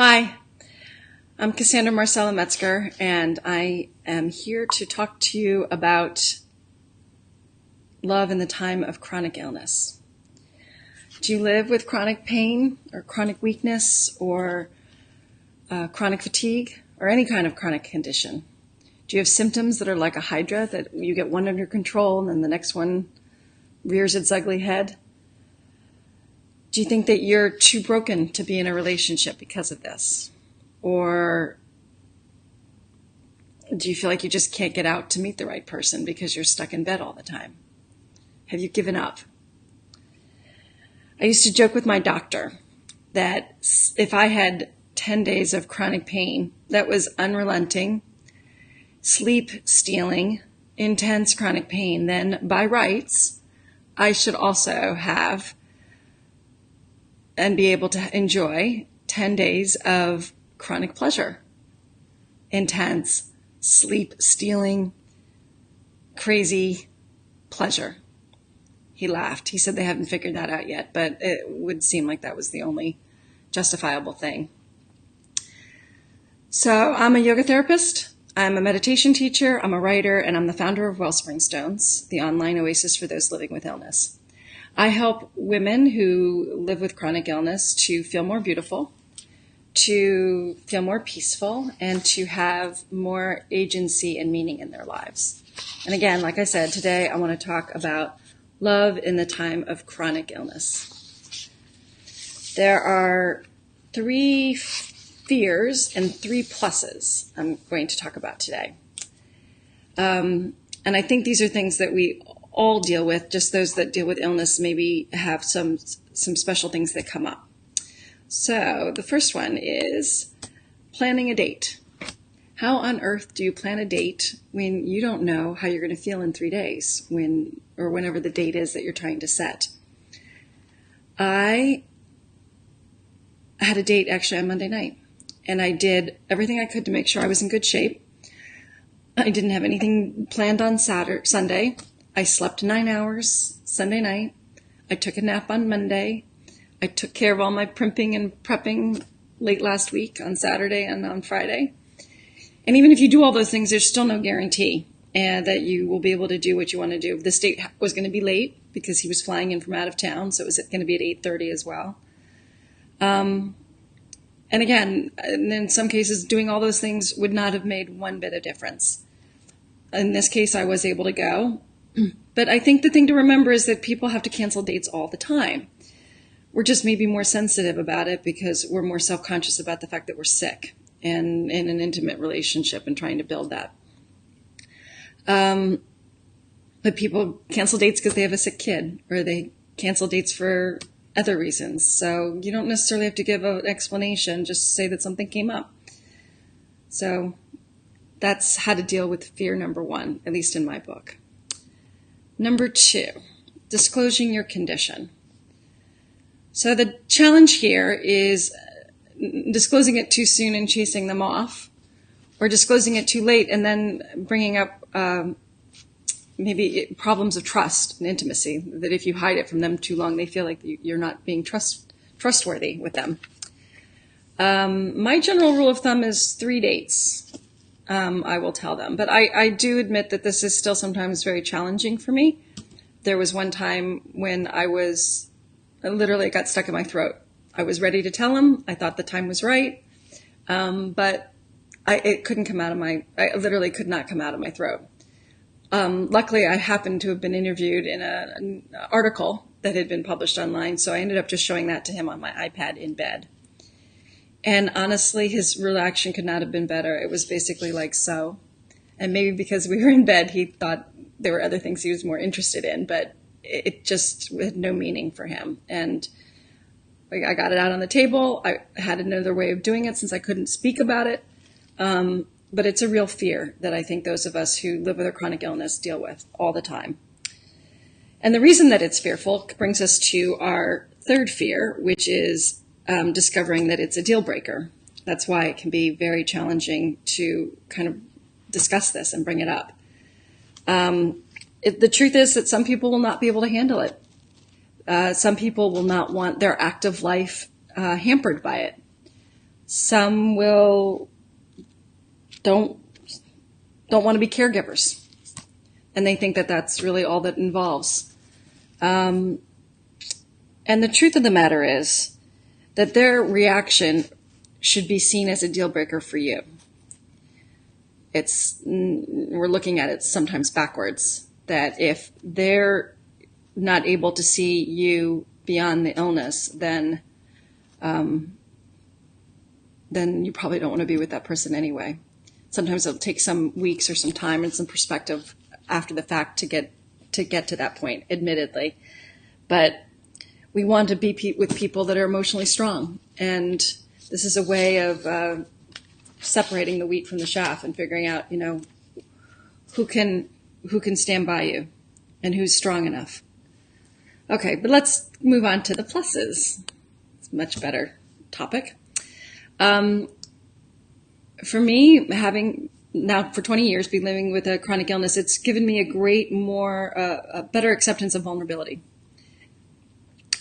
Hi, I'm Cassandra Marcella Metzger, and I am here to talk to you about love in the time of chronic illness. Do you live with chronic pain or chronic weakness or chronic fatigue or any kind of chronic condition? Do you have symptoms that are like a hydra, that you get one under control and then the next one rears its ugly head? Do you think that you're too broken to be in a relationship because of this? Or do you feel like you just can't get out to meet the right person because you're stuck in bed all the time? Have you given up? I used to joke with my doctor that if I had 10 days of chronic pain that was unrelenting, sleep stealing, intense chronic pain, then by rights, I should also have and be able to enjoy 10 days of chronic pleasure, intense, sleep-stealing, crazy pleasure. He laughed. He said they haven't figured that out yet, but it would seem like that was the only justifiable thing. So I'm a yoga therapist, I'm a meditation teacher, I'm a writer, and I'm the founder of Wellspring Stones, the online oasis for those living with illness. I help women who live with chronic illness to feel more beautiful, to feel more peaceful, and to have more agency and meaning in their lives. And again, like I said, today I want to talk about love in the time of chronic illness. There are 3 fears and 3 pluses I'm going to talk about today. And I think these are things that we all deal with, just those that deal with illness maybe have some special things that come up. So the first one is planning a date. How on earth do you plan a date when you don't know how you're going to feel in 3 days, or whenever the date is that you're trying to set? I had a date actually on Monday night, and I did everything I could to make sure I was in good shape. I didn't have anything planned on Sunday. I slept 9 hours Sunday night. I took a nap on Monday. I took care of all my primping and prepping late last week on Saturday and on Friday. And even if you do all those things, there's still no guarantee that you will be able to do what you want to do. This date was going to be late because he was flying in from out of town, so it was going to be at 8:30 as well. And again, in some cases, doing all those things would not have made one bit of difference. In this case, I was able to go. But I think the thing to remember is that people have to cancel dates all the time. We're just maybe more sensitive about it because we're more self-conscious about the fact that we're sick and in an intimate relationship and trying to build that. But people cancel dates because they have a sick kid, or they cancel dates for other reasons. So you don't necessarily have to give an explanation, just say that something came up. So that's how to deal with fear number 1, at least in my book. Number 2, disclosing your condition. So the challenge here is disclosing it too soon and chasing them off, or disclosing it too late and then bringing up maybe problems of trust and intimacy, that if you hide it from them too long, they feel like you're not being trustworthy with them. My general rule of thumb is 3 dates. I will tell them. But I do admit that this is still sometimes very challenging for me. There was one time when I literally got stuck in my throat. I was ready to tell him. I thought the time was right. But it couldn't come out of I literally could not come out of my throat. Luckily, I happened to have been interviewed in an article that had been published online. So I ended up just showing that to him on my iPad in bed. And honestly, his reaction could not have been better. It was basically like, so. And maybe because we were in bed, he thought there were other things he was more interested in, but it just had no meaning for him. And I got it out on the table. I had another way of doing it since I couldn't speak about it. But it's a real fear that I think those of us who live with a chronic illness deal with all the time. And the reason that it's fearful brings us to our 3rd fear, which is discovering that it's a deal breaker. That's why it can be very challenging to kind of discuss this and bring it up. The truth is that some people will not be able to handle it. Some people will not want their active life hampered by it. Some will don't want to be caregivers, and they think that that's really all that involves. And the truth of the matter is that their reaction should be seen as a deal breaker for you. We're looking at it sometimes backwards, that if they're not able to see you beyond the illness, then you probably don't want to be with that person anyway. Sometimes it'll take some weeks or some time and some perspective after the fact to get to that point, admittedly. But we want to be with people that are emotionally strong. And this is a way of separating the wheat from the chaff and figuring out, who can stand by you and who's strong enough. Okay, but let's move on to the pluses. It's a much better topic. For me, having now for 20 years been living with a chronic illness, it's given me a better acceptance of vulnerability.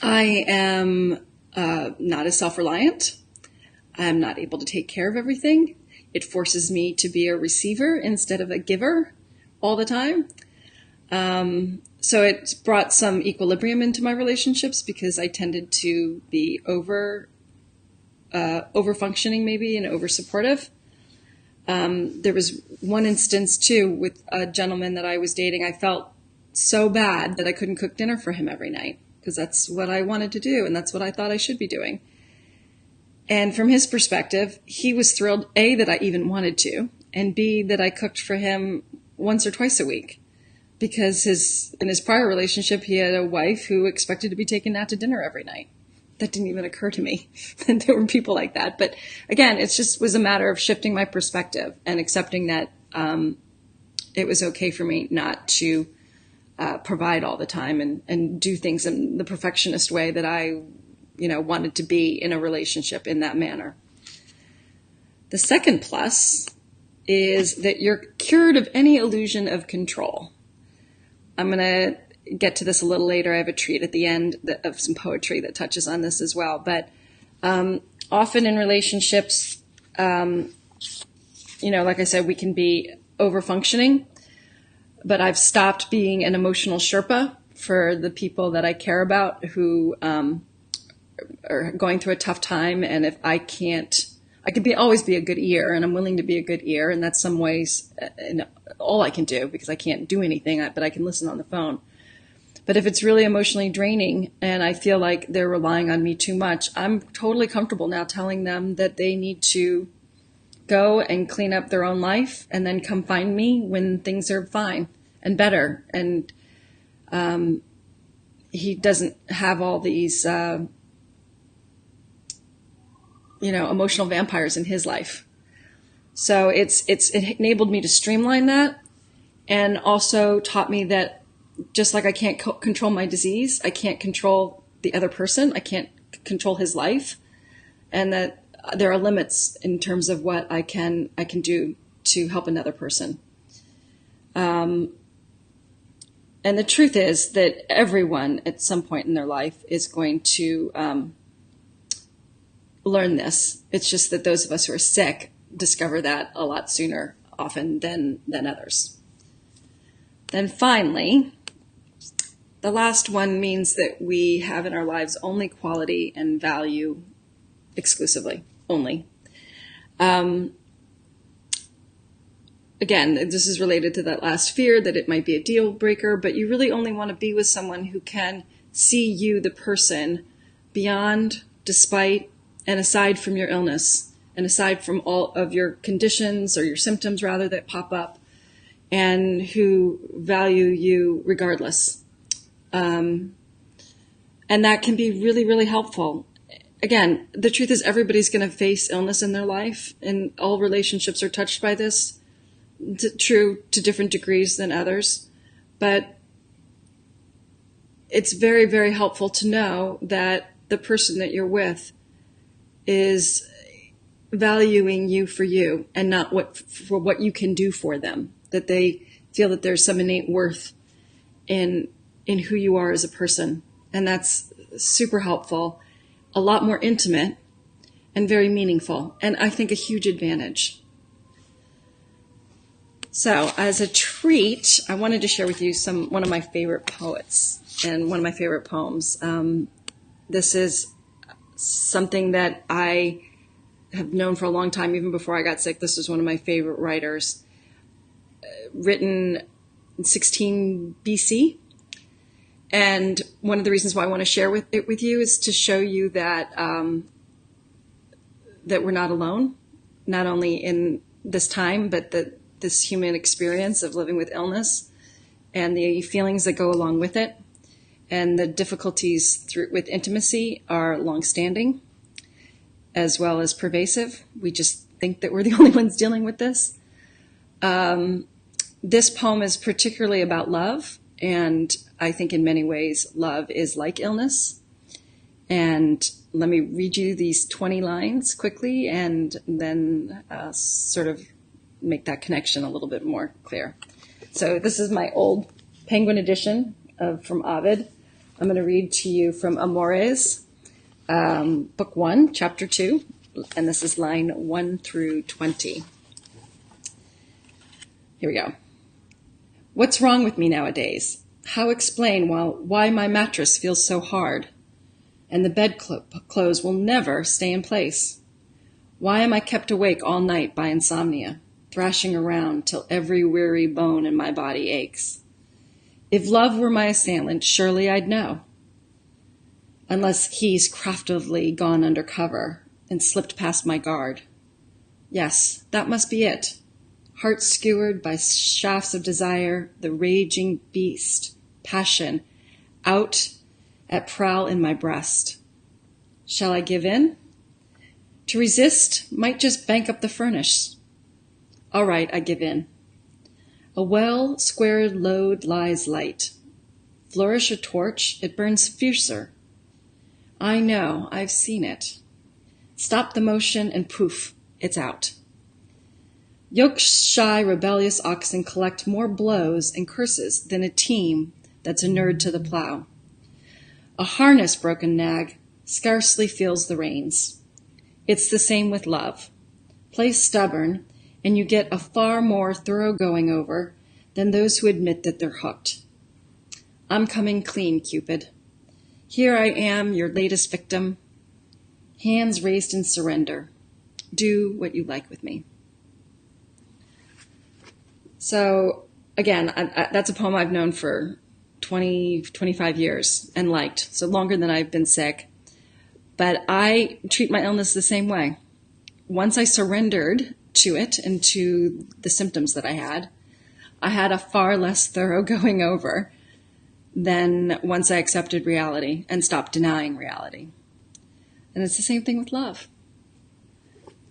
I am not as self-reliant. I'm not able to take care of everything. It forces me to be a receiver instead of a giver all the time. So it's brought some equilibrium into my relationships because I tended to be over functioning maybe and over supportive. There was one instance too with a gentleman that I was dating. I felt so bad that I couldn't cook dinner for him every night because that's what I wanted to do and that's what I thought I should be doing. And from his perspective, he was thrilled, A, that I even wanted to, and B, that I cooked for him once or twice a week. Because in his prior relationship, he had a wife who expected to be taken out to dinner every night. That didn't even occur to me. And there were people like that. But again, it just was a matter of shifting my perspective and accepting that it was okay for me not to provide all the time and do things in the perfectionist way that I wanted to be in a relationship in that manner. The second plus is that you're cured of any illusion of control. I'm going to get to this a little later. I have a treat at the end of some poetry that touches on this as well. But often in relationships, like I said, we can be over-functioning. But I've stopped being an emotional Sherpa for the people that I care about who are going through a tough time. And if I could always be a good ear, and I'm willing to be a good ear. And that's some ways all I can do because I can't do anything, but I can listen on the phone. But if it's really emotionally draining and I feel like they're relying on me too much, I'm totally comfortable now telling them that they need to go and clean up their own life and then come find me when things are fine and better. And he doesn't have all these emotional vampires in his life. So it enabled me to streamline that, and also taught me that just like I can't control my disease, I can't control the other person, I can't control his life, and that there are limits in terms of what I can do to help another person. And the truth is that everyone at some point in their life is going to learn this. It's just that those of us who are sick discover that a lot sooner often than others. Then finally, the last one means that we have in our lives only quality and value exclusively, only. Again, this is related to that last fear that it might be a deal breaker, but you really only want to be with someone who can see you, the person, beyond, despite, and aside from your illness, and aside from all of your conditions or your symptoms, rather, that pop up, and who value you regardless. And that can be really, really helpful. Again, the truth is everybody's going to face illness in their life, and all relationships are touched by this, true to different degrees than others. But it's very, very helpful to know that the person that you're with is valuing you for you and not for what you can do for them, that they feel that there's some innate worth in who you are as a person. And that's super helpful, a lot more intimate, and very meaningful, and I think a huge advantage. So as a treat, I wanted to share with you one of my favorite poets and one of my favorite poems. This is something that I have known for a long time, even before I got sick. This is one of my favorite writers, written in 16 BC. And one of the reasons why I want to share it with you is to show you that that we're not alone, not only in this time, but this human experience of living with illness and the feelings that go along with it, and the difficulties with intimacy are longstanding as well as pervasive. We just think that we're the only ones dealing with this. This poem is particularly about love, and I think in many ways love is like illness. And let me read you these 20 lines quickly, and then sort of make that connection a little bit more clear. So this is my old Penguin edition from Ovid. I'm going to read to you from Amores, Book 1, Chapter 2, and this is line 1 through 20. Here we go. What's wrong with me nowadays? How explain why my mattress feels so hard, and the bedclothes will never stay in place? Why am I kept awake all night by insomnia, thrashing around till every weary bone in my body aches? If love were my assailant, surely I'd know. Unless he's craftily gone under cover and slipped past my guard. Yes, that must be it. Heart skewered by shafts of desire, the raging beast, passion, out at prowl in my breast. Shall I give in? To resist might just bank up the furnace. All right, I give in. A well-squared load lies light. Flourish a torch, it burns fiercer. I know, I've seen it. Stop the motion and poof, it's out. Yoke-shy, rebellious oxen collect more blows and curses than a team that's inured to the plow. A harness-broken nag scarcely feels the reins. It's the same with love. Play stubborn, and you get a far more thorough going over than those who admit that they're hooked. I'm coming clean, Cupid. Here I am, your latest victim. Hands raised in surrender. Do what you like with me. So, again, that's a poem I've known for 25 years and liked, so longer than I've been sick. But I treat my illness the same way. Once I surrendered to it and to the symptoms that I had a far less thorough going over than once I accepted reality and stopped denying reality. And it's the same thing with love.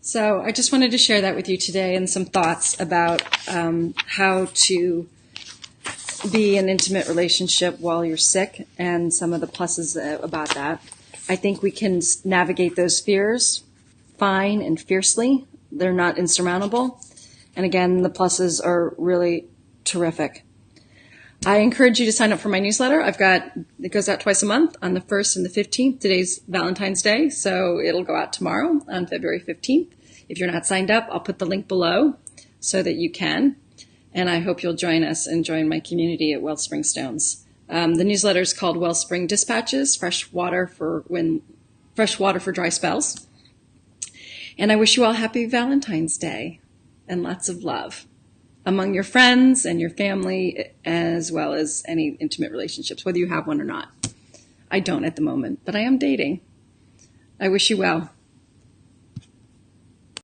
So I just wanted to share that with you today, and some thoughts about how to be in an intimate relationship while you're sick, and some of the pluses about that. I think we can navigate those fears fine and fiercely. They're not insurmountable. And again, the pluses are really terrific. I encourage you to sign up for my newsletter. It goes out twice a month on the 1st and the 15th. Today's Valentine's Day, so it'll go out tomorrow on February 15th. If you're not signed up, I'll put the link below so that you can. And I hope you'll join us and join my community at Wellspring Stones. The newsletter is called Wellspring Dispatches, fresh water for dry spells. And I wish you all happy Valentine's Day and lots of love among your friends and your family, as well as any intimate relationships, whether you have one or not. I don't at the moment, but I am dating. I wish you well.